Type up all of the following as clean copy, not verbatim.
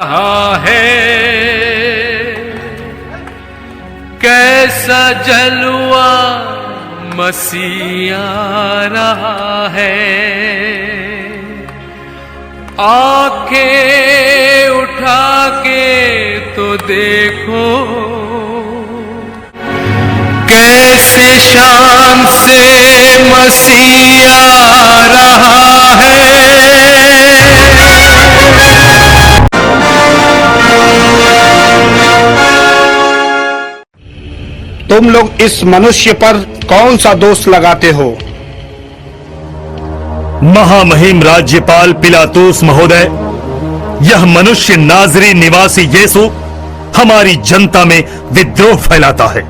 रहा है कैसा जलवा मसीहा रहा है। आंखें उठा के तो देखो कैसे शान से मसीहा रहा है। तुम लोग इस मनुष्य पर कौन सा दोष लगाते हो? महामहिम राज्यपाल पिलातुस महोदय, यह मनुष्य नाजरी निवासी यीशु हमारी जनता में विद्रोह फैलाता है।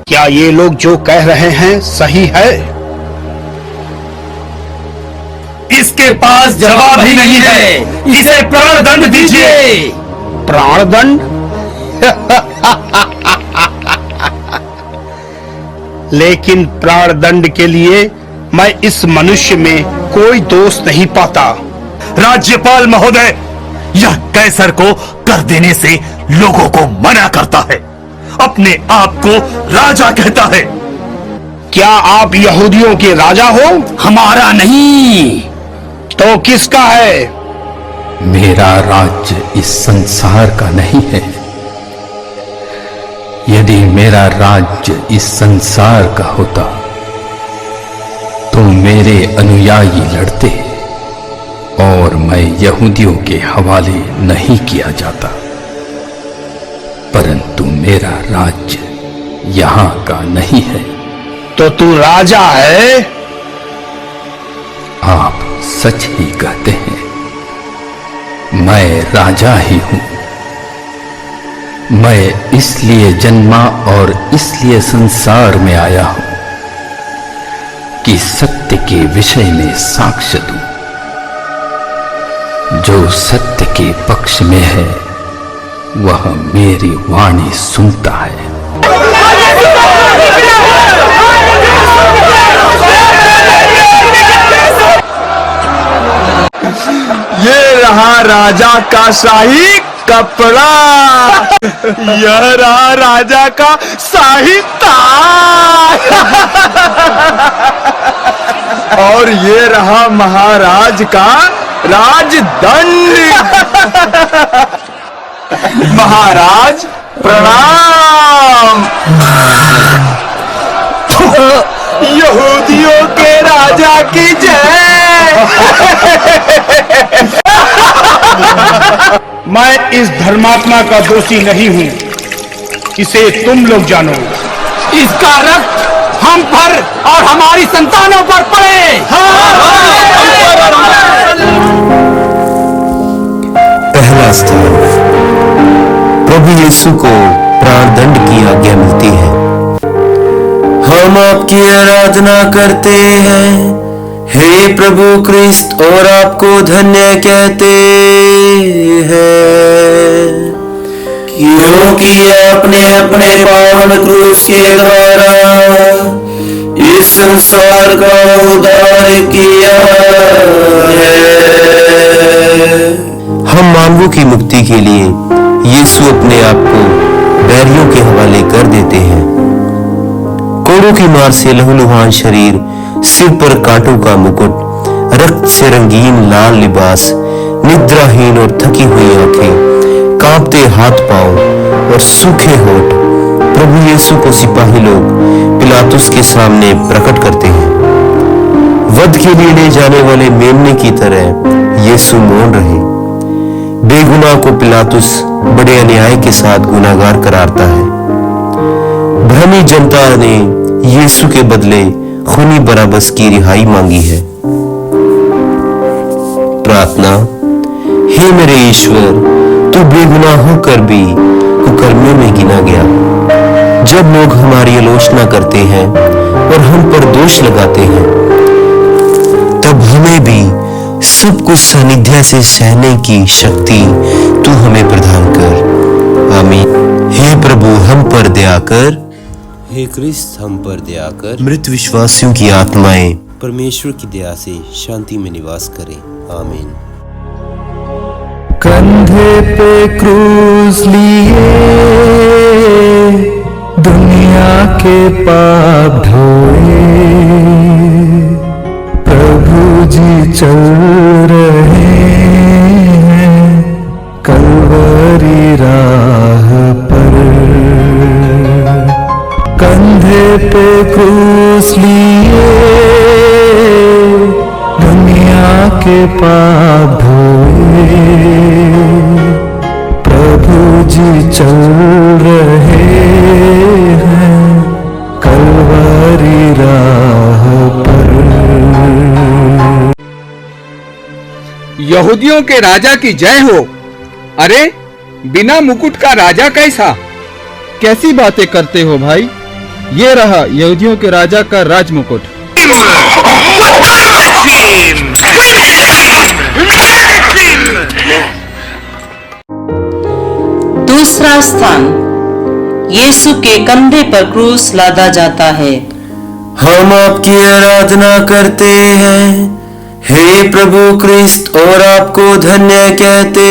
क्या ये लोग जो कह रहे हैं सही है? इसके पास जवाब ही नहीं है, इसे प्राणदंड दीजिए। प्राणदंड? लेकिन प्राणदंड के लिए मैं इस मनुष्य में कोई दोष नहीं पाता। राज्यपाल महोदय, यह कैसर को कर देने से लोगों को मना करता है, अपने आप को राजा कहता है। क्या आप यहूदियों के राजा हो? हमारा नहीं। तो किसका है? मेरा राज्य इस संसार का नहीं है। यदि मेरा राज्य इस संसार का होता तो मेरे अनुयायी लड़ते और मैं यहूदियों के हवाले नहीं किया जाता, परंतु मेरा राज्य यहां का नहीं है। तो तू राजा है? आप सच ही कहते हैं, मैं राजा ही हूं। मैं इसलिए जन्मा और इसलिए संसार में आया हूं कि सत्य के विषय में साक्ष्य दूं। जो सत्य के पक्ष में है वह मेरी वाणी सुनता है। ये रहा राजा का शाही कपड़ा, यह रहा राजा का शाही ताज, और ये रहा महाराज का राजदंड। महाराज प्रणाम। यहूदियों के राजा की जय। मैं इस धर्मात्मा का दोषी नहीं हूं, इसे तुम लोग जानो। इसका रक्त हम पर और हमारी संतानों पर पड़े। पहला स्थान, प्रभु यीशु को प्राणदंड की आज्ञा मिलती है। हम आपकी आराधना करते हैं हे प्रभु क्रिस्त, और आपको धन्य कहते हैं क्योंकि आपने अपने पावन क्रूस के द्वारा इस संसार का उद्धार किया है। हम मानवों की मुक्ति के लिए यीशु अपने आप को बैरियों के हवाले कर देते हैं। कोड़ों की मार से लहूलुहान शरीर, सिर पर कांटों का मुकुट, रक्त से रंगीन लाल लिबास, निद्राहीन और थकी हुई आंखें, कांपते हाथ पांव और सूखे होठ, प्रभु यीशु को सिपाही लोग पिलातुस के सामने प्रकट करते हैं। वध के लिए ले जाने वाले मेमने की तरह यीशु मौन रहे। बेगुनाह को पिलातुस बड़े अन्याय के साथ गुनाहगार करारता है। भ्रमी जनता ने यीशु के बदले खूनी बराबस की रिहाई मांगी है। प्रार्थना। हे मेरे ईश्वर, तू बेगुनाह होकर भी कुकर्मियों में गिना गया। जब लोग हमारी आलोचना करते हैं और हम पर दोष लगाते हैं, तब हमें भी सब कुछ सानिध्य से सहने की शक्ति तू हमें प्रदान कर। आमीन। हे प्रभु, हम पर दया कर। हे क्रिस्त, हम पर दया कर। मृत विश्वासियों की आत्माएं परमेश्वर की दया से शांति में निवास करें। आमीन। कंधे पे क्रूस लिए दुनिया के पाप ढोए, प्रभु जी चल रहे हैं कलवरी राह पर। कंधे पे क्रूस लिए दुनिया के पाप ढोए, प्रभु जी चल रहे हैं कलवरी राह पर। यहूदियों के राजा की जय हो। अरे बिना मुकुट का राजा कैसा? कैसी बातें करते हो भाई? ये रहा यहूदियों के राजा का राजमुकुट। दूसरा स्थान, यीशु के कंधे पर क्रूस लादा जाता है। हम आपकी आराधना करते हैं हे प्रभु क्रिस्त, और आपको धन्य कहते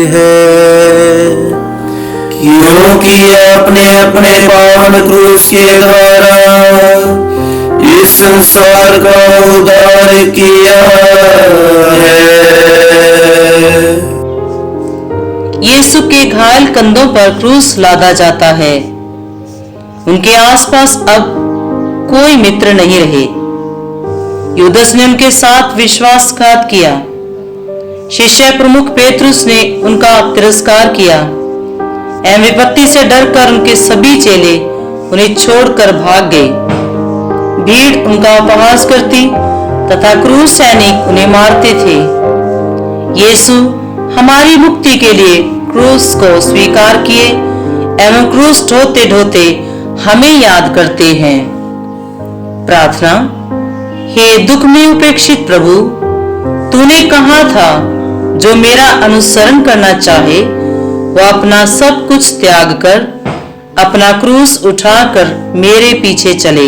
हैं, क्योंकि आपने अपने पावन क्रूस के द्वारा इस संसार का उद्धार किया है। यीशु के घायल कंधों पर क्रूस लादा जाता है। उनके आसपास अब कोई मित्र नहीं रहे। यूदस ने उनके साथ विश्वासघात किया। शिष्य प्रमुख पेतरुस ने उनका तिरस्कार किया एवं विपत्ति से डरकर उनके सभी चेले उन्हें छोड़कर भाग गए। भीड़ उनका उपहास करती तथा क्रूस सैनिक उन्हें मारते थे। यीशु हमारी मुक्ति के लिए क्रूस को स्वीकार किए एवं क्रूस ढोते ढोते हमें याद करते हैं। प्रार्थना। हे दुख में उपेक्षित प्रभु, तूने कहा था जो मेरा अनुसरण करना चाहे वह अपना सब कुछ त्याग कर अपना क्रूस उठाकर मेरे पीछे चले।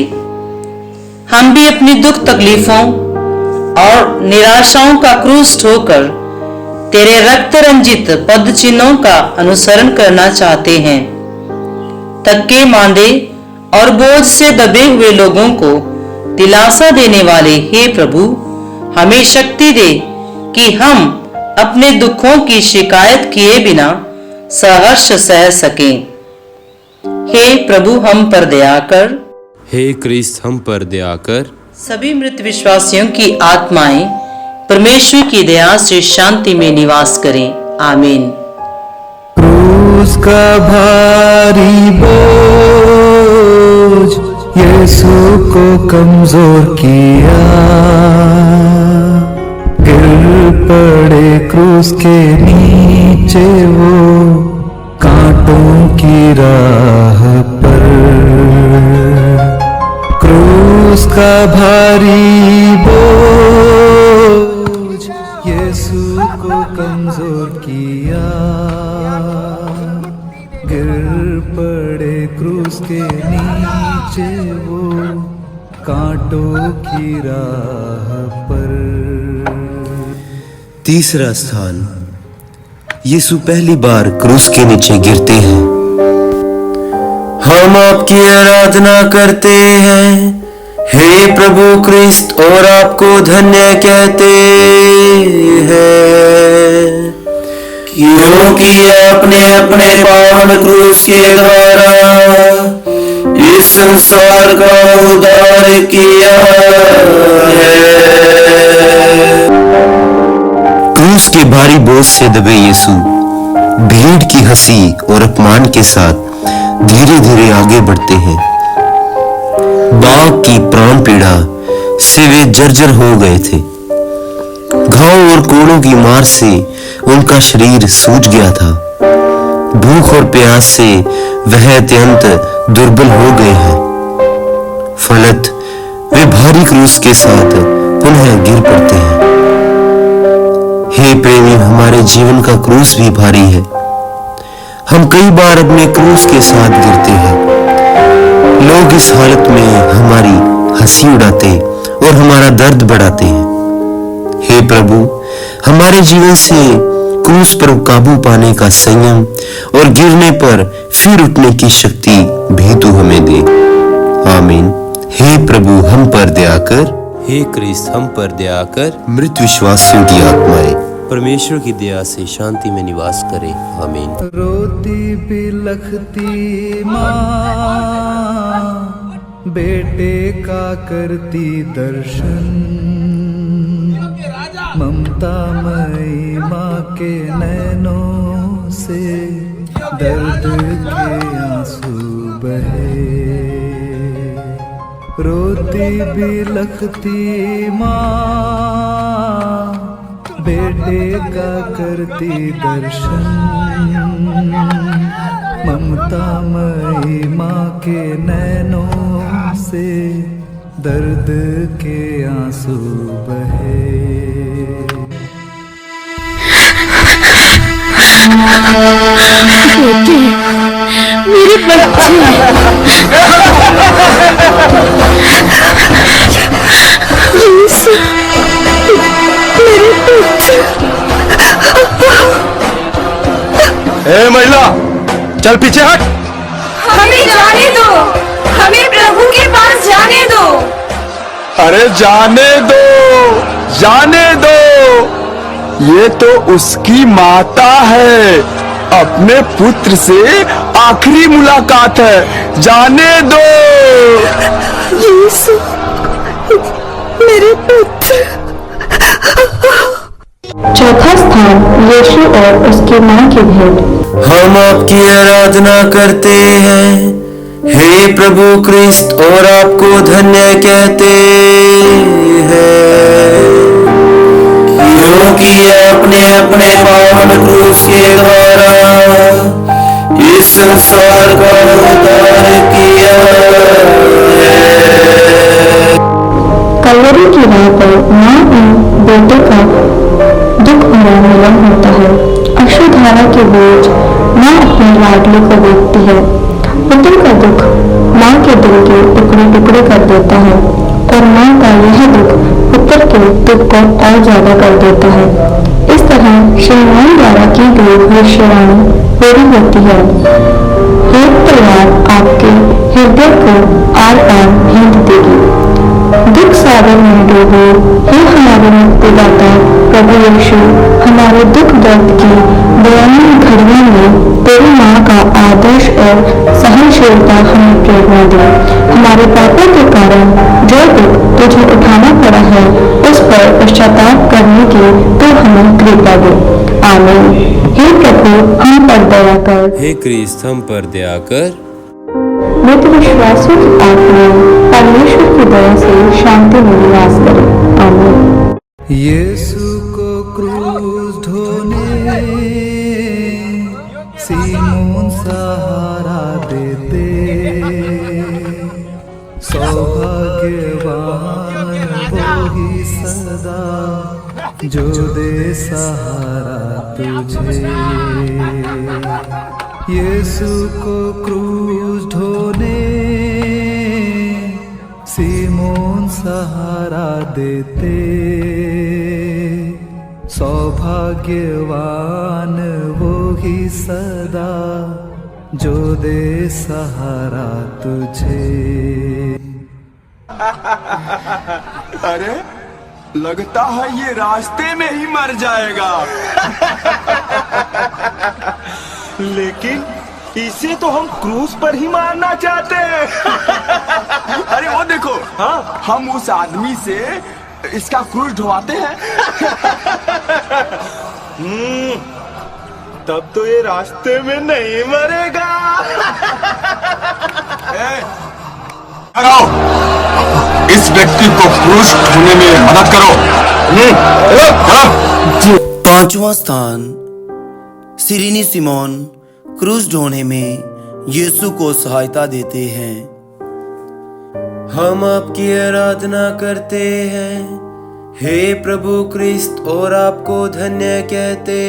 हम भी अपनी दुख तकलीफों और निराशाओं का क्रूस ढोकर तेरे रक्त रंजित पद चिन्हों का अनुसरण करना चाहते हैं। थके मांदे और बोझ से दबे हुए लोगों को दिलासा देने वाले हे प्रभु, हमें शक्ति दे कि हम अपने दुखों की शिकायत किए बिना सहर्ष सह सकें। हे प्रभु हम पर दया कर। हे क्रिस्त हम पर दया कर। सभी मृत विश्वासियों की आत्माएं परमेश्वर की दया से शांति में निवास करें। आमीन। क्रूस का भारी बोझ यीशु को कमजोर किया, गिर पड़े क्रूस के नीचे वो कांटों की राह पर। क्रूस का भारी बोझ यीशु को कमजोर किया, गिर पड़े क्रूस के नीचे वो कांटों की राह पर। तीसरा स्थान, यीशु पहली बार क्रूस के नीचे गिरते हैं। हम आपकी आराधना करते हैं हे प्रभु क्रिस्त, और आपको धन्य कहते हैं, क्योंकि आपने अपने पावन क्रूस के द्वारा इस संसार का उद्धार किया है। क्रूस के भारी बोझ से दबे यीशु भीड़ की हंसी और अपमान के साथ धीरे धीरे आगे बढ़ते हैं। बाघ की प्राण पीड़ा से वे जर्जर हो गए थे। घाव और कोड़ों की मार से उनका शरीर सूज गया था। भूख और प्यास से वह अत्यंत दुर्बल हो गए हैं। फलत वे भारी क्रूस के साथ पुनः गिर पड़ते हैं। हे प्रेमी, हमारे जीवन का क्रूस भी भारी है। हम कई बार अपने क्रूस के साथ गिरते हैं। लोग इस हालत में हमारी हंसी उड़ाते और हमारा दर्द बढ़ाते हैं। हे प्रभु, हमारे जीवन से क्रूस पर काबू पाने का संयम और गिरने पर फिर उठने की शक्ति भी तू हमें दे। आमीन। हे प्रभु हम पर दया कर। हे क्रिस्त हम पर दया कर। मृत विश्वासियों की आत्माएं परमेश्वर की दया से शांति में निवास करे। आमीन। रोती बिलखती माँ बेटे का करती दर्शन, ममतामयी माँ के नैनों से दर्द के आंसू बहे। रोती बिलखती माँ बेटे का करती दर्शन, ममतामयी माँ के नैनों से दर्द के आंसू बहे। बेटे, मेरे बच्चे, यीशु, मेरे बच्चे। ए महिला, चल पीछे हट। हमें जाने दो, हमें प्रभु के पास जाने दो। अरे जाने दो, जाने दो, ये तो उसकी माता है, अपने पुत्र से आखिरी मुलाकात है, जाने दो। यीशु, मेरे पुत्र। चौथा स्थान यीशु और उसकी मां की भेंट। हम आपकी आराधना करते हैं हे प्रभु क्रिस्त और आपको धन्य कहते हैं, क्योंकि आपने अपने पावन क्रूस के द्वारा इस संसार का उद्धार किया है। कलवरी की राह पर मां और बेटे का दुख भरा मिलन होता है। अश्रुधारा के बीच मां अपने लाडले को देखती है। पुत्र का दुख मां के दिल के टुकड़े टुकड़े कर देता है और मां का यह दुख पुत्र के दुख को और ज्यादा कर देता है। इस तरह श्रीमान द्वारा की गई भविष्यवाणी पूरी होती है। हे तलवार आपके हृदय को आर पार भेद देगी। दुख सागर में डूबे हे हमारे मुक्तिदाता प्रभु यीशु, हमारे दुख दर्द की दयनीय घड़ियों में तेरी माँ का आदर्श और सहनशीलता हमें प्रेरणा दे। हमारे पापों के कारण जो दुख तुझे उठाना पड़ा है उस पर पश्चाताप करने की तू हमें कृपा दे। आमीन। हे प्रभु हम पर दया कर। हे क्रिस्त हम पर दया कर। मृत विश्वासियों की आत्माएं परमेश्वर की दया से शांति में निवास करें। आमीन। यीशु को क्रूस ढोने सीमोन सहारा देते, सौभाग्यवान वो ही सदा जो दे सहारा तुझे। यीशु को क्रूस ढोने सीमोन सहारा देते, सौभाग्यवान वो ही सदा जो दे सहारा तुझे। अरे लगता है ये रास्ते में ही मर जाएगा। लेकिन इसे तो हम क्रूस पर ही मारना चाहते हैं। अरे वो देखो, हाँ हम उस आदमी से इसका क्रूस ढोवाते हैं। तब तो ये रास्ते में नहीं मरेगा। इस व्यक्ति को क्रूस ढोने में मदद करो। पांचवा स्थान सिरिनी सिमोन क्रूस ढोने में यीशु को सहायता देते हैं। हम आपकी आराधना करते हैं हे प्रभु क्रिस्त और आपको धन्य कहते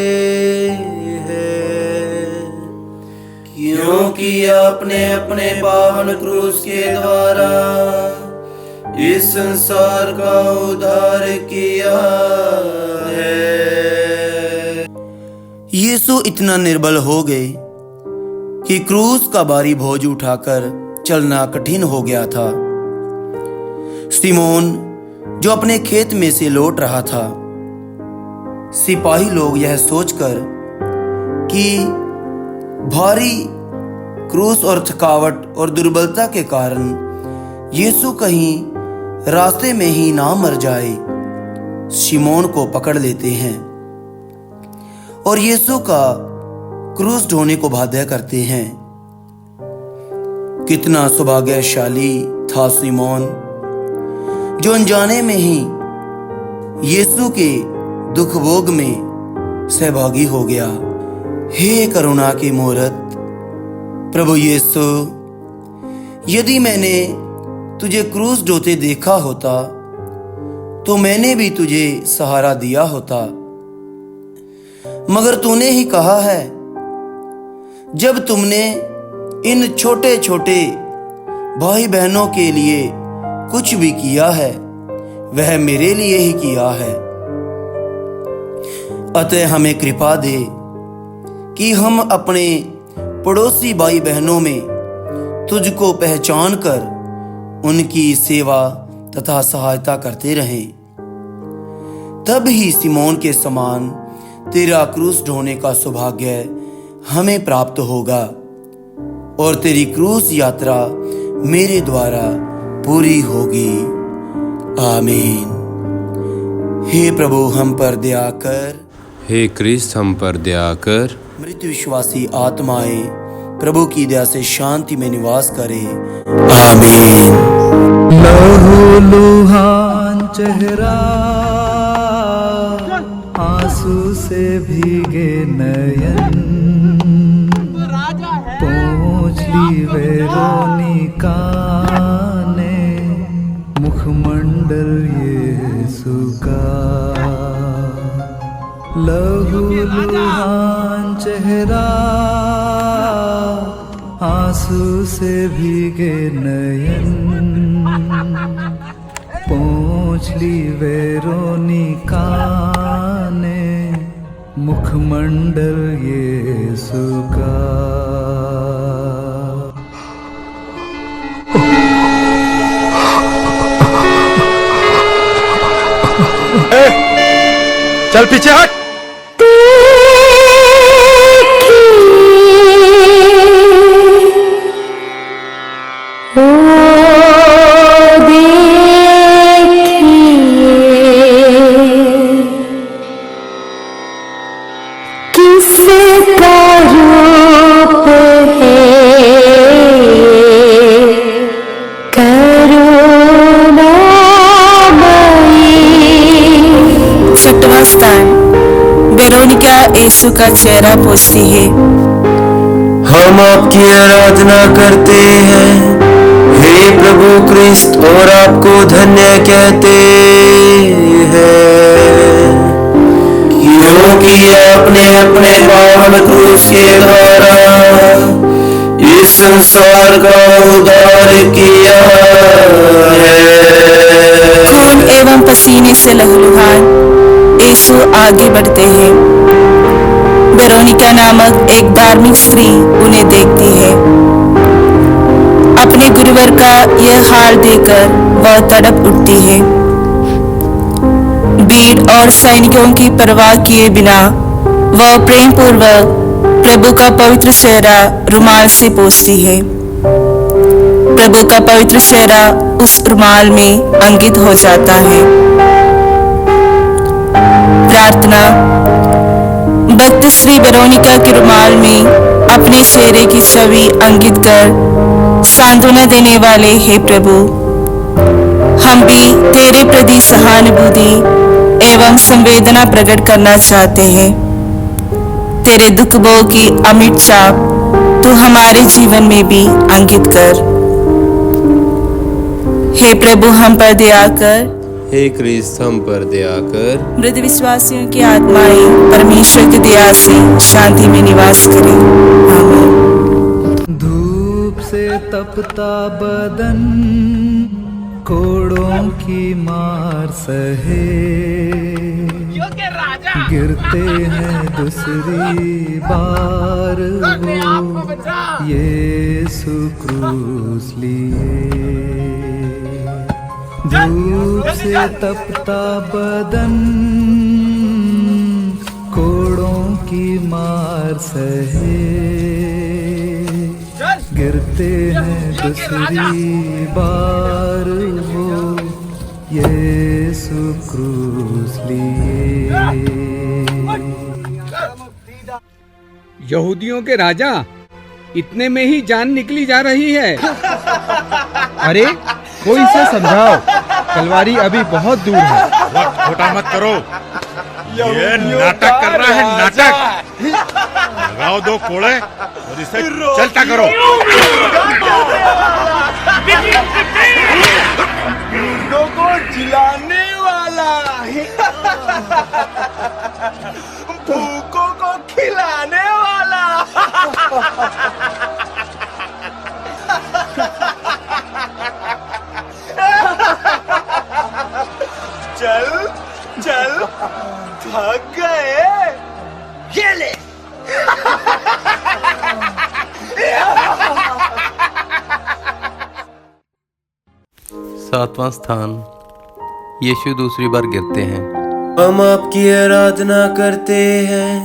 हैं, क्योंकि आपने अपने पावन क्रूस के द्वारा इस संसार का उद्धार किया है। यीशु इतना निर्बल हो गए कि क्रूस का भारी बोझ उठाकर चलना कठिन हो गया था। सिमोन जो अपने खेत में से लौट रहा था, सिपाही लोग यह सोचकर कि भारी क्रूस और थकावट और दुर्बलता के कारण यीशु कहीं रास्ते में ही ना मर जाए, सिमोन को पकड़ लेते हैं और यीशु का क्रूस ढोने को बाध्य करते हैं। कितना सौभाग्यशाली था सिमोन जो अनजाने में ही यीशु के दुख भोग में सहभागी हो गया। हे करुणा की मूरत प्रभु यीशु, यदि मैंने तुझे क्रूस ढोते देखा होता तो मैंने भी तुझे सहारा दिया होता, मगर तूने ही कहा है जब तुमने इन छोटे छोटे भाई बहनों के लिए कुछ भी किया है वह मेरे लिए ही किया है। अतः हमें कृपा दे कि हम अपने पड़ोसी भाई बहनों में तुझको पहचान कर उनकी सेवा तथा सहायता करते रहें। तब ही सिमोन के समान तेरा क्रूस ढोने का सौभाग्य हमें प्राप्त होगा और तेरी क्रूस यात्रा मेरे द्वारा पूरी होगी। आमीन। हे प्रभु हम पर दया कर। हे क्रिस्त हम पर दया कर। मृत विश्वासी आत्माएं प्रभु की दया से शांति में निवास करे। आमीन। लहू लुहान चेहरा, आंसू से भीगे नयन, पोंछली वेरोनिका ने मुखमंडल यीशु का। लहू लुहान चेहरा, आंसू से भीगे नयन, पोंछली वेरोनिका ने मुखमंडल यीशु का। चल पीछे हट। वेरोनिका यीशु का चेहरा पोंछती है। हम आपकी आराधना करते हैं हे प्रभु क्रिस्त और आपको धन्य कहते हैं क्योंकि आपने अपने पावन क्रूस के द्वारा इस संसार का उद्धार किया है। खून एवं पसीने से लहूलुहान यीशु आगे बढ़ते हैं। वेरोनिका नामक एक धार्मिक स्त्री उन्हें देखती है। अपने गुरुवर का यह हाल देखकर वह तड़प उठती है। भीड़ और सैनिकों की परवाह किए बिना वह प्रेम पूर्वक प्रभु का पवित्र चेहरा रुमाल से पोंछती है। प्रभु का पवित्र चेहरा उस रुमाल में अंकित हो जाता है। प्रार्थना। भक्त श्री वेरोनिका के रुमाल में अपने चेहरे की छवि अंकित कर सांत्वना देने वाले हे प्रभु, हम भी तेरे प्रति सहानुभूति एवं संवेदना प्रकट करना चाहते हैं। तेरे दुख भोग की अमिट छाप तू हमारे जीवन में भी अंकित कर। हे प्रभु हम पर दया कर। हे क्रिस्त हम पर दया कर। मृत विश्वासियों की आत्माएं परमेश्वर की दया से शांति में निवास करें। आमीन। धूप से तपता बदन, कोड़ों की मार सहे, गिरते हैं दूसरी बार वो यीशु क्रूस लिए। धूप से तपता बदन कोड़ों की मार सहे, गिरते हैं दूसरी बार वो यीशु क्रूस लिए। यहूदियों के राजा, इतने में ही जान निकली जा रही है। अरे कोई इसे समझाओ, तलवारी अभी बहुत दूर है। वक्त खोटा मत करो, ये नाटक कर रहा है, नाटक। लगाओ दो कोड़े और इसे चलता करो। को जिलाने वाला, भूखों को खिलाने वाला। चल चल, थक गए, ये ले। सातवां स्थान, यीशु दूसरी बार गिरते हैं। हम आपकी आराधना करते हैं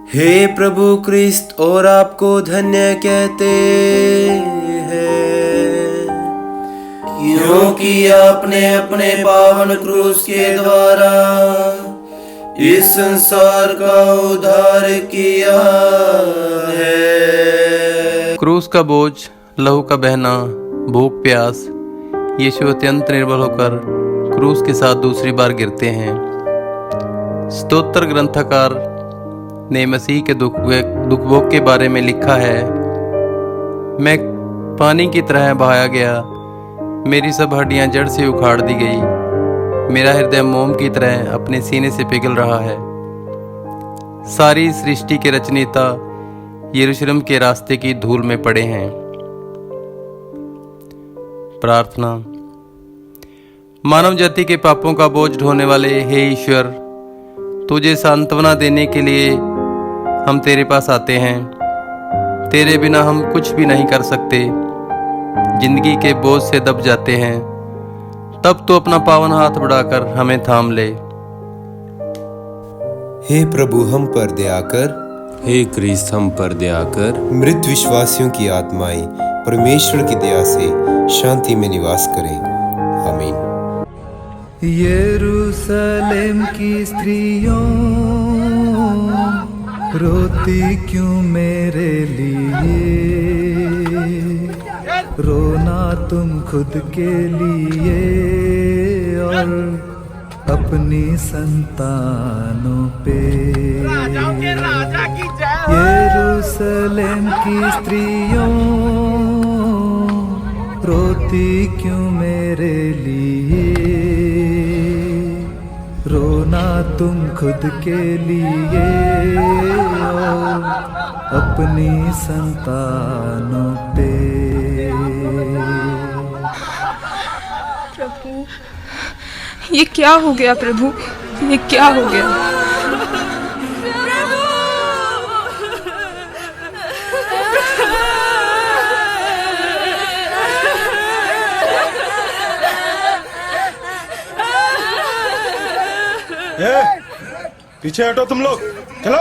हे प्रभु क्रिस्त, और आपको धन्य कहते हैं, क्योंकि आपने अपने पावन क्रूस के द्वारा इस संसार का उद्धार किया है। क्रूस का बोझ, लहू का बहना, भूख प्यास, यीशु अत्यंत निर्बल होकर क्रूस के साथ दूसरी बार गिरते हैं। स्तोत्र ग्रंथकार ने मसीह के दुख भोग के बारे में लिखा है, मैं पानी की तरह बहाया गया, मेरी सब हड्डियां जड़ से उखाड़ दी गई, मेरा हृदय मोम की तरह अपने सीने से पिघल रहा है। सारी सृष्टि के रचनेता यरूशलेम के रास्ते की धूल में पड़े हैं। प्रार्थना। मानव जाति के पापों का बोझ ढोने वाले हे ईश्वर, तुझे सांत्वना देने के लिए हम तेरे पास आते हैं। तेरे बिना हम कुछ भी नहीं कर सकते, जिंदगी के बोझ से दब जाते हैं। तब तो अपना पावन हाथ बढ़ाकर हमें थाम ले। हे प्रभु हम पर दया कर, हे क्रिस्त हम पर दया कर। मृत विश्वासियों की आत्माएं परमेश्वर की दया से शांति में निवास करें। आमीन। यरूशलेम की स्त्रियों रोती क्यों मेरे लिए, रोना तुम खुद के लिए और अपनी संतानों पे। यरूशलेम की स्त्रियों रोती क्यों मेरे लिए, रोना तुम खुद के लिए और अपनी संतानों पे। प्रभु, ये क्या हो गया प्रभु, ये क्या हो गया? पीछे हटो तुम लोग, चलो।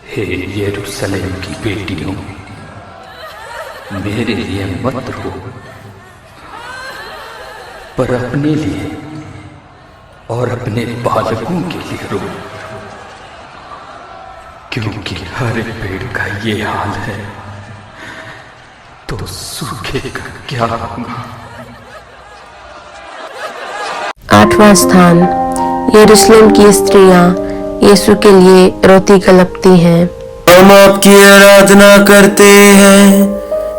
हे यरूशलेम की बेटियों, मेरे लिए मत रो, पर अपने लिए और अपने बालकों के लिए रो, क्योंकि हर पेड़ का ये हाल है तो सूखे का क्या होगा। 8वां स्थान, यरूशलेम की स्त्रियां यीशु के लिए रोती कलपती हैं। हम आपकी आराधना करते हैं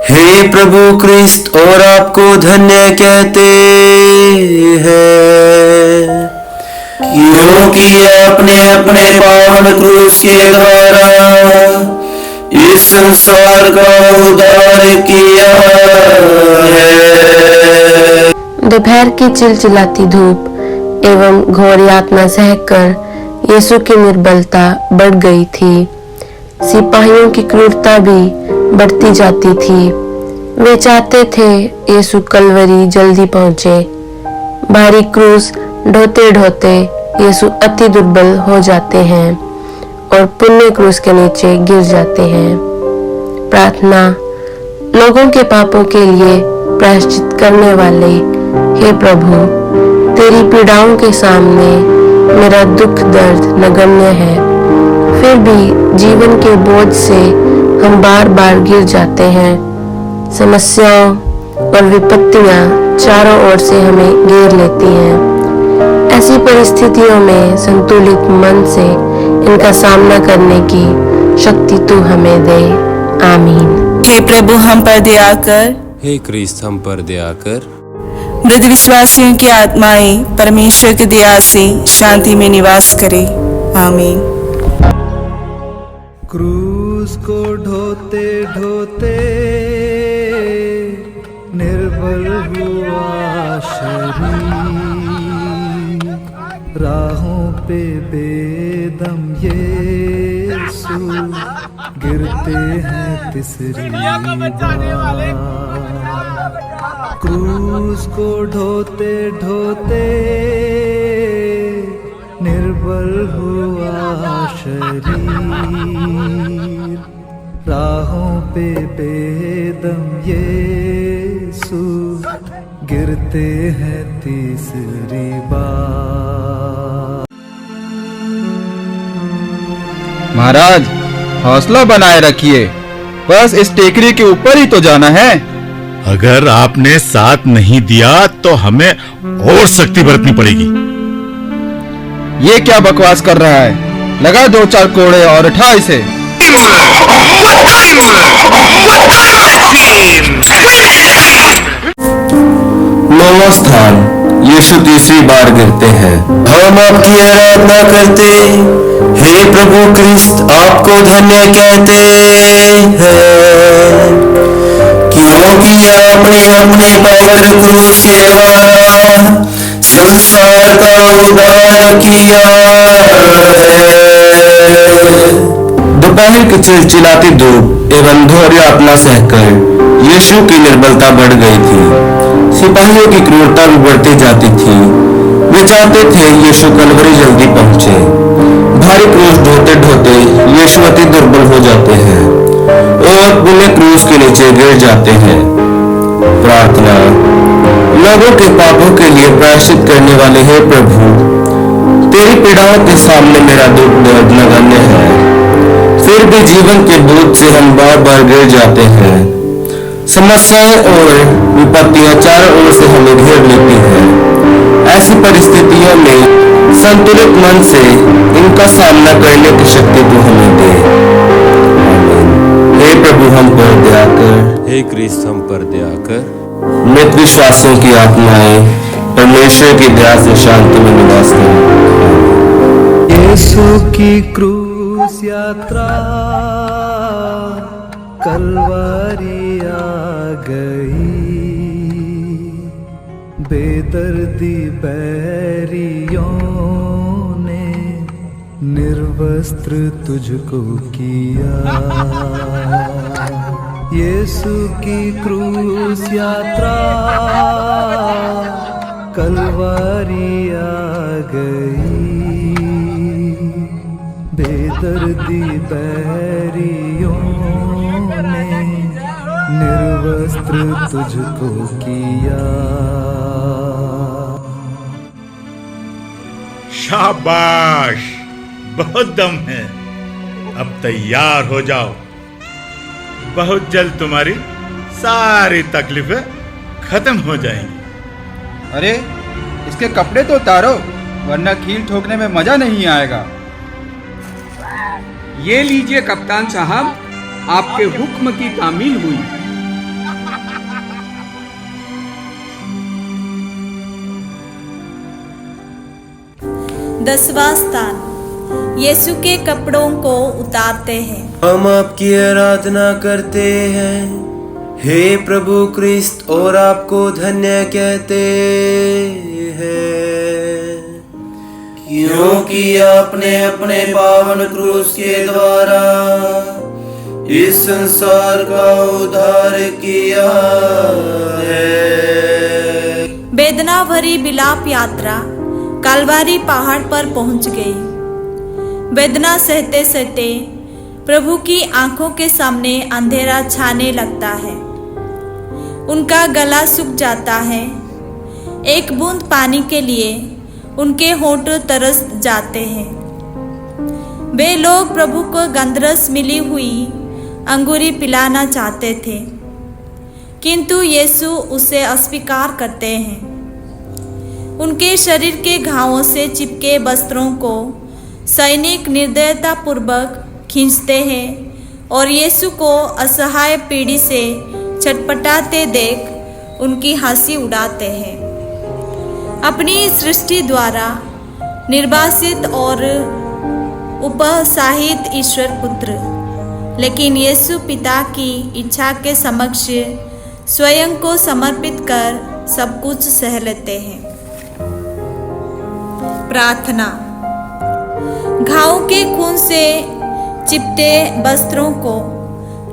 हे प्रभु क्रिस्त, और आपको धन्य कहते हैं, क्योंकि आपने अपने पावन क्रूस के द्वारा इस संसार का उद्धार किया है। दोपहर की चिलचिलाती धूप एवं घोर यातना सहकर यीशु की निर्बलता बढ़ गई थी। सिपाहियों की क्रूरता भी बढ़ती जाती थी। वे चाहते थे यीशु कलवरी जल्दी पहुंचे। भारी क्रूस ढोते ढोते यीशु अति दुर्बल हो जाते हैं और पुण्य क्रूस के नीचे गिर जाते हैं। प्रार्थना। लोगों के पापों के लिए प्रायश्चित करने वाले हे प्रभु, तेरी पीड़ाओं के सामने मेरा दुख दर्द नगण्य है, फिर भी जीवन के बोझ से हम बार बार गिर जाते हैं। समस्याओं और विपत्तियां चारों ओर से हमें घेर लेती हैं। ऐसी परिस्थितियों में संतुलित मन से इनका सामना करने की शक्ति तू हमें दे। आमीन। हे प्रभु हम पर दया कर। हे क्रिस्त हम पर दया कर। वृद्ध विश्वासियों की आत्माएं परमेश्वर की दया से शांति में निवास करे। आमीन। क्रूस को ढोते ढोते निर्बल हुआ शरीर, राहों पे बेदम यीशु गिरते हैं तीसरी बार। क्रूस को ढोते ढोते निर्बल हुआ शरीर, राहों पे बेदम यीशु गिरते हैं तीसरी बार। महाराज, हौसला बनाए रखिए, बस इस टेकरी के ऊपर ही तो जाना है। अगर आपने साथ नहीं दिया तो हमें और सख्ती बरतनी पड़ेगी। ये क्या बकवास कर रहा है? लगा 2-4 कोड़े और उठा इसे। नौवां स्थान, यीशु तीसरी बार गिरते हैं। हम आपकी आराधना करते, हे प्रभु क्रिस्त आपको धन्य कहते हैं, क्योंकि आपने अपने पवित्र क्रूस के द्वारा संसार का उद्धार किया है। दोपहर की चिलचिलाती धूप एवं घोर यातना सहकर यीशु की निर्बलता बढ़ गई थी। सिपाहियों की क्रूरता भी बढ़ती जाती थी। वे चाहते थे यीशु कलवरी जल्दी पहुंचे। भारी क्रूस ढोते ढोते यीशु अति दुर्बल हो जाते हैं और पुण्य क्रूस के नीचे गिर जाते हैं। प्रार्थना। लोगों के पापों के लिए प्रायश्चित करने वाले हे प्रभु, तेरी पीड़ाओं के सामने मेरा दुख दर्द नगण्य है, फिर भी जीवन के बोझ से हम बार बार गिर जाते हैं। समस्याएं और विपत्तियां चारों ओर से हमें घेर लेती हैं। ऐसी परिस्थितियों में संतुलित मन से इनका सामना करने की शक्ति तू हमें दे। हे प्रभु हम पर दया कर। हे क्रिस्त हम पर दया कर। मृत विश्वासियों की आत्माएं परमेश्वर की दया से शांति में निवास करें। यीशु की क्रूस यात्रा कलवरी आ गई, बेदर्दी बैरियों ने निर्वस्त्र तुझको किया। यीशु की क्रूस यात्रा कलवरी आ गई, बेदर्दी बैरियों ने निर्वस्त्र तुझको किया। शाबाश, बहुत दम है। अब तैयार हो जाओ, बहुत जल्द तुम्हारी सारी तकलीफें खत्म हो जाएंगी। अरे, इसके कपड़े तो उतारो, वरना कील ठोकने में मजा नहीं आएगा। ये लीजिए कप्तान साहब, आपके हुक्म की तामील हुई। दसवां स्थान, यीशु के कपड़ों को उतारते हैं। हम आपकी आराधना करते हैं, हे प्रभु क्रिस्त, और आपको धन्य कहते हैं, क्योंकि आपने अपने पावन क्रूस के द्वारा इस संसार का उद्धार किया है। वेदना भरी विलाप यात्रा कलवारी पहाड़ पर पहुंच गई। वेदना सहते सहते प्रभु की आंखों के सामने अंधेरा छाने लगता है। उनका गला सूख जाता है। एक बूंद पानी के लिए उनके होंठ तरस जाते हैं। वे लोग प्रभु को गंधरस मिली हुई अंगूरी पिलाना चाहते थे, किंतु यीशु उसे अस्वीकार करते हैं। उनके शरीर के घावों से चिपके वस्त्रों को सैनिक निर्दयता पूर्वक खींचते हैं और यीशु को असहाय पीढ़ी से छटपटाते देख उनकी हंसी उड़ाते हैं। अपनी सृष्टि द्वारा निर्वासित और उपसाहित ईश्वर पुत्र, लेकिन यीशु पिता की इच्छा के समक्ष स्वयं को समर्पित कर सब कुछ सह लेते हैं। प्रार्थना। घाव के खून से चिपटे वस्त्रों को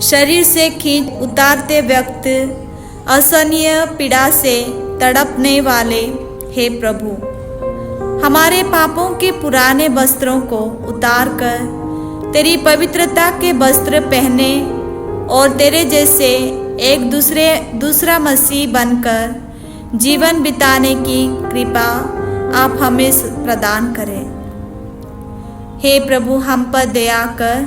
शरीर से खींच उतारते वक्त असहनीय पीड़ा से तड़पने वाले हे प्रभु, हमारे पापों के पुराने वस्त्रों को उतार कर तेरी पवित्रता के वस्त्र पहने और तेरे जैसे एक दूसरा मसीह बनकर जीवन बिताने की कृपा आप हमें प्रदान करें। हे प्रभु, हम पर दया कर।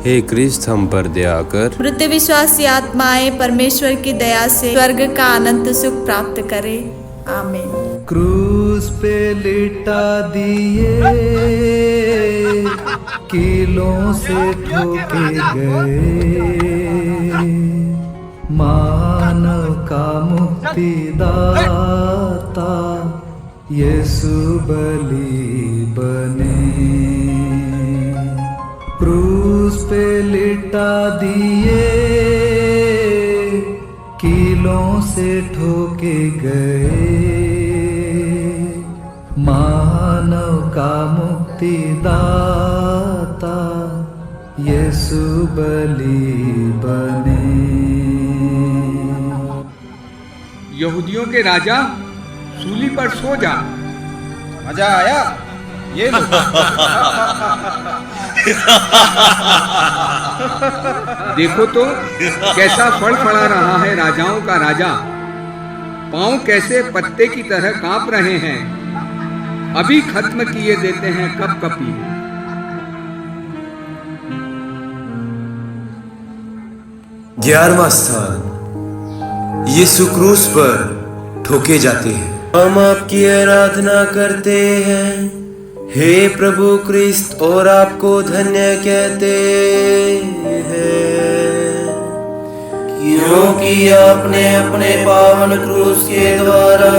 हे क्रिस्त, हम पर दया कर। मृत विश्वासी आत्माएं परमेश्वर की दया से स्वर्ग का अनंत सुख प्राप्त करे। आमीन। क्रूस पे लिटा दिए, कीलों से ठोके गए, मानव का मुक्तिदाता यीशु बलि बने। क्रूस पे लिटा दिए, कीलों से ठोके गए, मानव का मुक्तिदाता यीशु बलि बने। यहूदियों के राजा सूली पर सो जा। मजा आया? ये लो। देखो तो कैसा फल फड़ा रहा है राजाओं का राजा। पांव कैसे पत्ते की तरह कांप रहे हैं। अभी खत्म किए देते हैं कपकपी। ग्यारहवां स्थान, यीशु क्रूस पर ठोके जाते हैं। हम आपकी आराधना करते हैं हे प्रभु क्रिस्त, और आपको धन्य कहते हैं, क्योंकि आपने अपने पावन क्रूस के द्वारा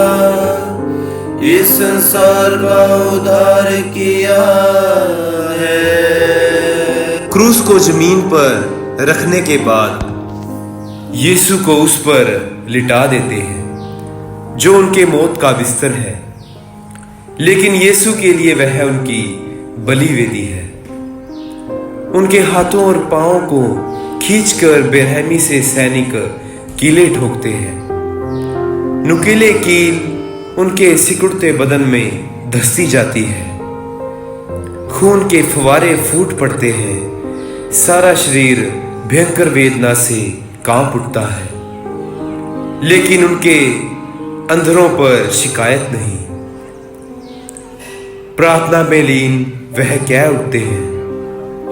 इस संसार का उद्धार किया है। क्रूस को जमीन पर रखने के बाद यीशु को उस पर लिटा देते हैं, जो उनके मौत का बिस्तर है, लेकिन यीशु के लिए वह उनकी बलि वेदी है। उनके हाथों और पांवों को खींचकर बेरहमी से सैनिक कीले ठोकते हैं। नुकीले कील उनके सिकुड़ते बदन में धंसती जाती है। खून के फव्वारे फूट पड़ते हैं। सारा शरीर भयंकर वेदना से कांप उठता है, लेकिन उनके अंधरों पर शिकायत नहीं। प्रार्थना में लीन वह कह उठते हैं,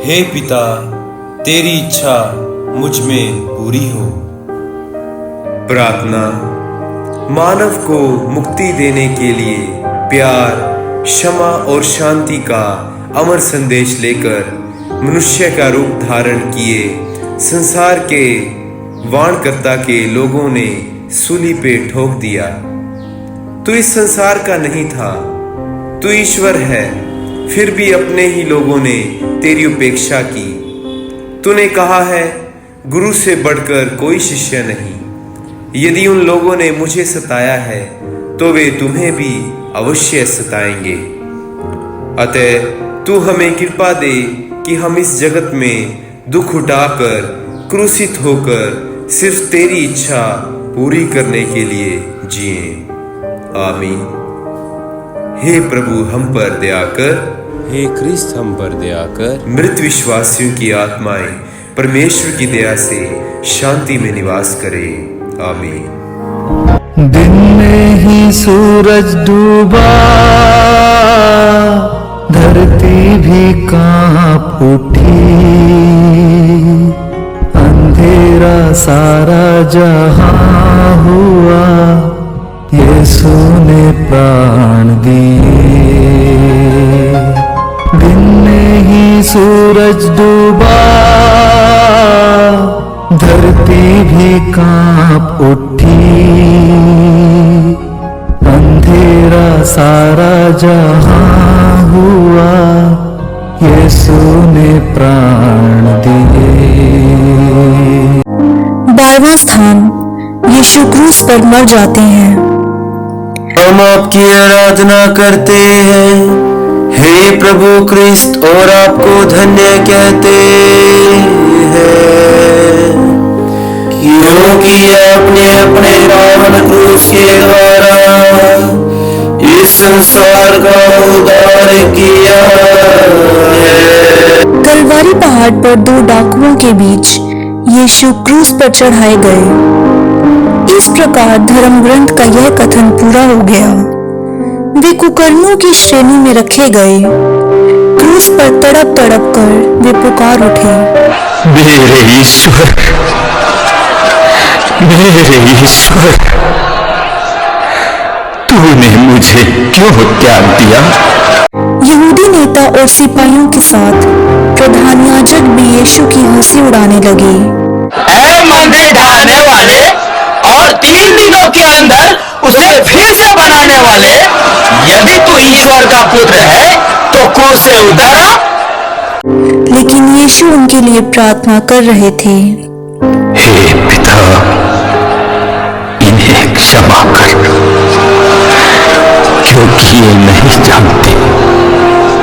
हे पिता, तेरी इच्छा मुझ में पूरी हो। प्रार्थना मानव को मुक्ति देने के लिए प्यार, क्षमा और शांति का अमर संदेश लेकर मनुष्य का रूप धारण किए संसार के वाणकर्ता के लोगों ने सूली पे ठोक दिया। तू इस संसार का नहीं था, तू ईश्वर है, फिर भी अपने ही लोगों ने तेरी उपेक्षा की। तूने कहा है, गुरु से बढ़कर कोई शिष्य नहीं। यदि उन लोगों ने मुझे सताया है, तो वे तुम्हें भी अवश्य सताएंगे। अतः तू हमें कृपा दे कि हम इस जगत में दुख उठाकर क्रूसित होकर सिर्फ तेरी इच्छा पूरी करने के लिए जिए। आमीन। हे प्रभु हम पर दया कर। हे क्रिस्त हम पर दया कर। मृत विश्वासियों की आत्माएं परमेश्वर की दया से शांति में निवास करे। आमीन। दिन में ही सूरज डूबा, धरती भी कांप उठी, अंधेरा सारा जहां हुआ, यीशु ने प्राण दिए। दिन में ही सूरज डूबा, धरती भी कांप उठी, अंधेरा सारा जहां हुआ, यीशु ने प्राण दिए। 12वां स्थान, यीशु क्रूस पर मर जाते हैं। हम आपकी आराधना करते हैं हे प्रभु क्रिस्त, और आपको धन्य कहते हैं क्योंकि आपने अपने पावन क्रूस के द्वारा इस संसार का उद्धार किया है। कलवारी पहाड़ पर 2 डाकुओं के बीच यीशु क्रूस पर चढ़ाए गए। इस प्रकार धर्म ग्रंथ का यह कथन पूरा हो गया। वे कुकर्मियों की श्रेणी में रखे गए। क्रूस पर तड़प तड़प कर वे पुकार उठे, मेरे ईश्वर, मेरे ईश्वर, तूने मुझे क्यों त्याग दिया? यहूदी नेता और सिपाहियों के साथ प्रधान याजक भी यीशु की हंसी उड़ाने लगे। ऐ मंदिर ढाने वाले और 3 दिनों के अंदर उसे फिर से बनाने वाले, यदि तू ईश्वर का पुत्र है तो क्रूस से उतर आ। लेकिन यीशु उनके लिए प्रार्थना कर रहे थे, हे पिता, इन्हें क्षमा कर, क्योंकि ये नहीं जानते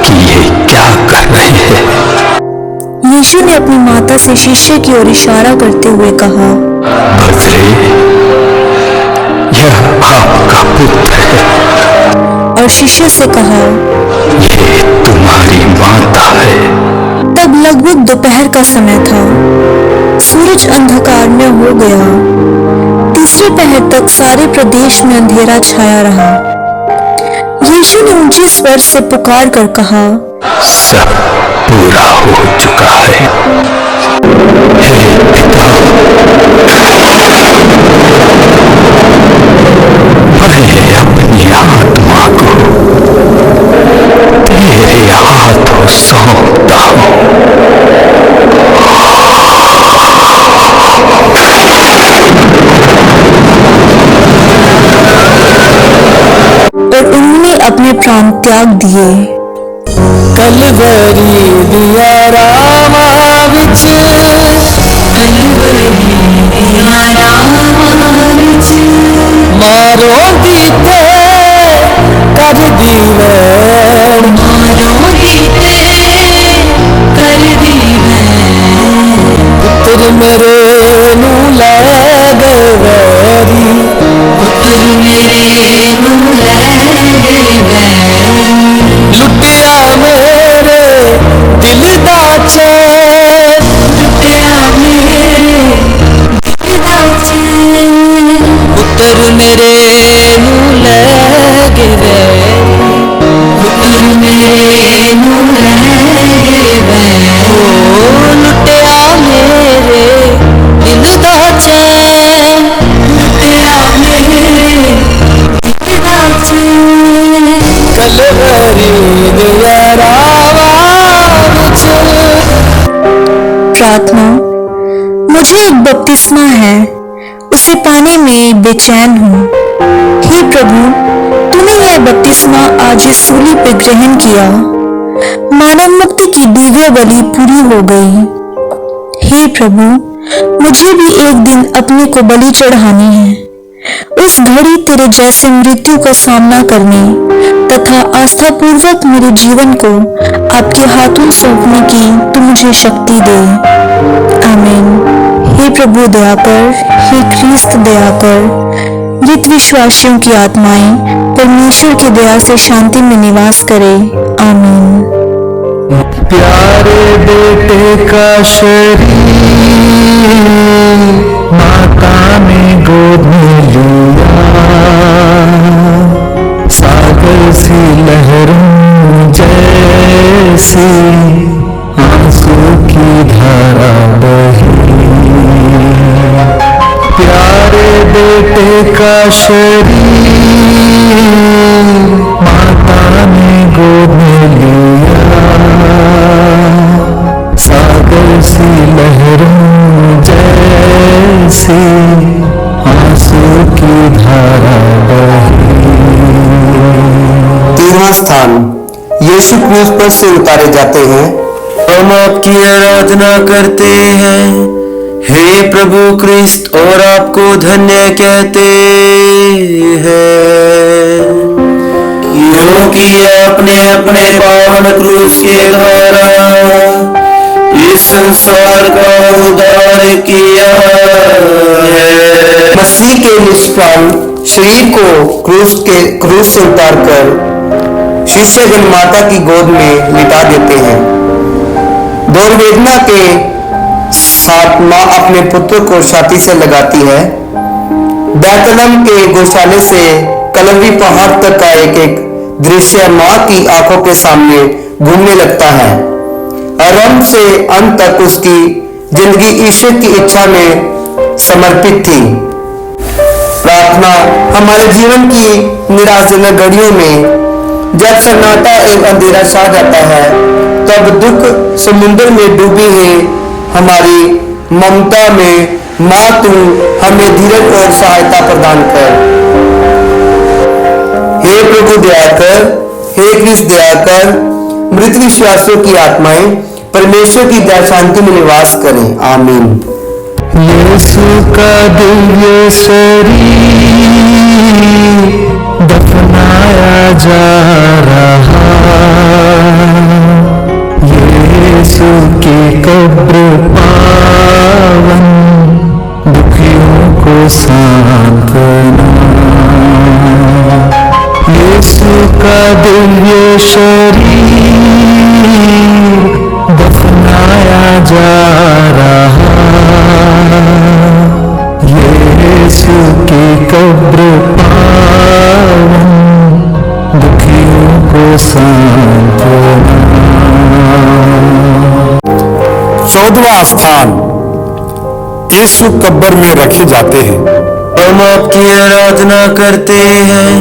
कि ये क्या कर रहे हैं। यीशु ने अपनी माता से शिष्य की ओर इशारा करते हुए कहा, बजरे, यह आपका पुत्र है। और शिष्य से कहा, ये तुम्हारी माता है। तब लगभग दोपहर का समय था। सूरज अंधकार में हो गया। तीसरे पहर तक सारे प्रदेश में अंधेरा छाया रहा। यीशु ने ऊंचे स्वर से पुकार कर कहा, सब पूरा हो चुका है। हे पिता, मैं अपनी आत्मा को तेरे हाथों सौंपता हूं। और उन्होंने अपने प्राण त्याग दिए। कलवरी दिया रामा विच, मारो दीते कर दीवैन, मारो दीते कर दीवैन, पुत्र मेरे नू लै गवैरी, पुत्र मेरे नू लै गवैन, लुटिया मेरे दिल दा चैन, लुटिया मेरे दिल दा चैन, पुत्र मेरे नू लै गए, पुत्र मेरे नू लै गए, ओ लुटिया मेरे दिल दा चैन, लुटिया मेरे दिल दा चैन, कलवरी दिया रावा विच। प्रार्थना। मुझे एक बपतिस्मा है, उसे पाने में बेचैन हूँ। हे प्रभु, तूने यह बपतिस्मा आज इस सूली पे ग्रहण किया। मानव मुक्ति की दिव्य बलि पूरी हो गई। हे प्रभु, मुझे भी एक दिन अपने को बलि चढ़ानी है। इस घड़ी तेरे जैसे मृत्यु का सामना करने तथा आस्थापूर्वक मेरे जीवन को आपके हाथों सौंपने की तू मुझे शक्ति दे। आमीन। हे प्रभु दया कर, हे ख्रीस्त दया कर। मृत विश्वासियों की आत्माएं परमेश्वर की दया से शांति में निवास करे। आमीन। प्यारे बेटे का शरीर माता ने गोद में लिया, सागर सी लहरों जैसी आंसू की धारा बही। प्यारे बेटे का शरीर माता ने गोद में लिया, सागर सी लहरों जैसी आंसू की धारा बही। 13वां स्थान, यीशु क्रूस पर से उतारे जाते हैं। हम आपकी आराधना करते हैं हे प्रभु क्रिस्त और आपको धन्य कहते हैं, क्योंकि आपने अपने पावन क्रूस के द्वारा इस संसार का उद्धार किया है। मसीह के निष्काम शरीर को क्रूस से उतारकर शिष्यगण माता की गोद में लिटा देते हैं। घोर वेदना के साथ मां अपने पुत्र को छाती से लगाती है। बैतलहम के गौशाले से कलवरी पहाड़ तक का एक एक दृश्य मां की आंखों के सामने घूमने लगता है। आरंभ से अंत तक उसकी जिंदगी ईश्वर की इच्छा में समर्पित थी। प्रार्थना हमारे जीवन की निराशजनक घड़ियों में जब सन्नाटा एक अंधेरा छा जाता है, तब दुख समुद्र में डूबी है हमारी ममता में मां, तू हमें धीरज और सहायता प्रदान कर। हे प्रभु दया कर, हे कृष्ण दया कर। मृत विश्वासियों की आत्माएं परमेश्वर की दया शांति में निवास करें। आमीन। यीशु का दिव्य शरीर दफनाया जा रहा, यीशु की कब्र पावन दुखियों को सांत्वना। यीशु का दिव्य शरीर दफनाया जा रहा, यीशु की कब्र पावन दुखियों को सांत्वना। 14वां स्थान, यीशु कब्र में रखे जाते हैं। हम आपकी आराधना करते हैं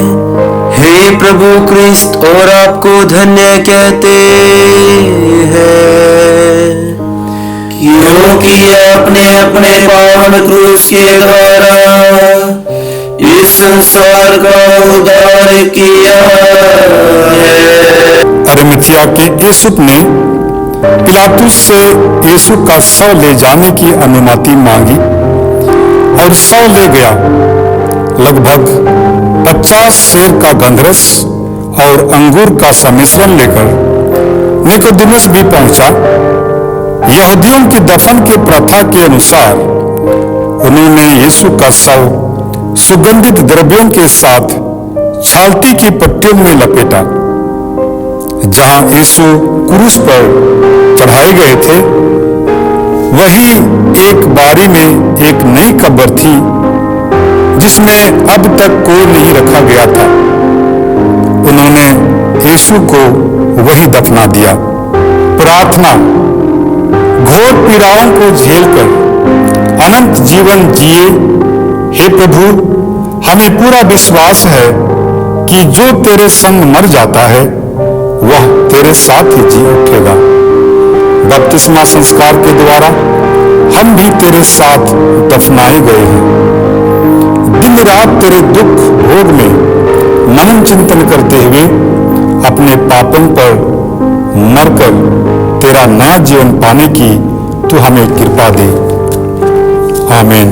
हे प्रभु क्रिस्त और आपको धन्य कहते हैं, क्योंकि आपने अपने पावन क्रूस के द्वारा इस संसार का उद्धार किया है। अरिमथिया के यूसुफ ने पिलातुस से यीशु का शव ले जाने की अनुमति मांगी और शव ले गया। लगभग 50 सेर का गंधरस और अंगूर का सम्मिश्रण लेकर निकोदेमुस भी पहुंचा। यहूदियों की दफन की प्रथा के अनुसार उन्होंने यीशु का शव सुगंधित द्रव्यों के साथ छालती की पट्टियों में लपेटा। जहां यीशु क्रूस पर चढ़ाए गए थे, वहीं एक बारी में एक नई कब्र थी जिसमें अब तक कोई नहीं रखा गया था। उन्होंने यीशु को वही दफना दिया। प्रार्थना, घोर पीड़ाओं को झेलकर अनंत जीवन जिए हे प्रभु, हमें पूरा विश्वास है कि जो तेरे संग मर जाता है वह तेरे साथ ही जी उठेगा। बपतिस्मा संस्कार के द्वारा हम भी तेरे साथ दफनाए गए हैं। दिन रात तेरे दुख भोग में मनन चिंतन करते हुए अपने पापों पर मरकर तेरा नया जीवन पाने की तू हमें कृपा दे। आमीन।